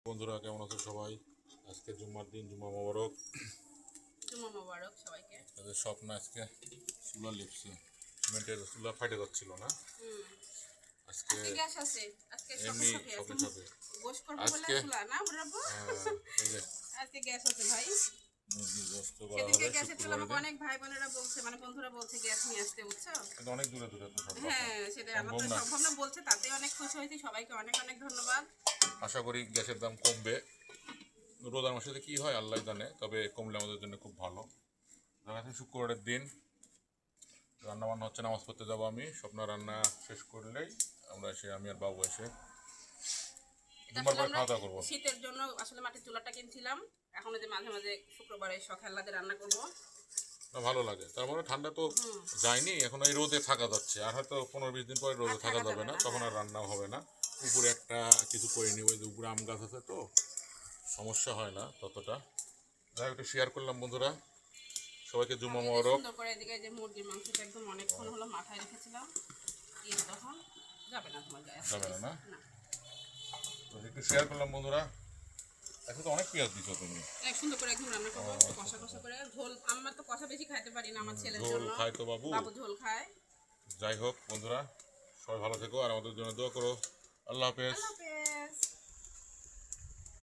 বন্ধুরা কেমন আছো সবাই? আজকে জুম্মার দিন, জুম্মা মোবারক। জুম্মা মোবারক সবাইকে। তাদের স্বপ্ন আজকে চুলা লিপছি, সিমেন্টের চুলা ফাটে যাচ্ছিল না। আজকে গ্যাস আছে, আজকে এমনি সকালে শখে এখন শখে গোশ করব বলে আজকে চুলা না বরাবর। এই যে আজকে গ্যাস আছে ভাই। মুরগির গোশত করা সেদিনকে হবে গ্যাসের চুলা আমাকে শুক্রবারে। অনেক ভাই বোনেরা বলছে, মানে বন্ধুরা বলছে গ্যাস নিয়ে আসতে, বুঝছো? কিন্তু অনেক দূরে দূরে তো সব হ্যাঁ, সেটাই আমার সম্ভব তো না। সম্ভব না বলছে, তাতে অনেক খুশি হয়েছি। সবাইকে অনেক অনেক ধন্যবাদ। আশা করি গ্যাসের দাম কমবে। রোজার মাসে কি হয় আল্লাহ জানে, তবে কমলে আমাদের জন্য খুব ভালো। এখন শুক্রবারের দিন রান্না বান্না হচ্ছে, নামাজ পড়তে যাবো আমি। স্বপ্ন রান্না শেষ করলেই আমরা আমি আর বাবু এসে এটা জুম্মার আসলে পরে আমরা খাওয়া দাওয়া করবো। শীতের জন্য আসলে মাটির চুলাটা কিনছিলাম, এখন যে মাঝে মাঝে শুক্রবারে শখ আহ্লাদে রান্না করবো। না, ভালো লাগে। তার মানে ঠান্ডা তো যায়নি, এখন এই রোদে থাকা যাচ্ছে। আর হয়তো 15-20 দিন পরে রোদে থাকা যাবে না, তখন আর রান্নাও হবে না। উপরে একটা কিছু করে নিব, ওই যে উপরে আম গাছ আছে, তো সমস্যা হয় না ততটা। যাই একটু শেয়ার করলাম বন্ধুরা, সবাইকে জুম্মা মোবারক। সুন্দর করে এদিকে যে মুরগির মাংসটা একদম অনেকক্ষণ হলো মাথায় রেখেছিলাম, তখন যাবে না তোমার গ্যাস। যাবে না, তো একটু শেয়ার করলাম বন্ধুরা। এখন তো অনেক পেঁয়াজ দিচ্ছ তুমি। এক সুন্দর করে একদম রান্না করবো, কষা কষা করে। ঝোল আমার তো কষা বেশি খাইতে পারি না, আমার ছেলের ঝোল জন্য। খায় তো বাবু। বাবু ঝোল খায়। যাই হোক বন্ধুরা, সবাই ভালো থেকো আর আমাদের জন্য দোয়া করো। আল্লাহ হাফেজ। আল্লাহ হাফেজ।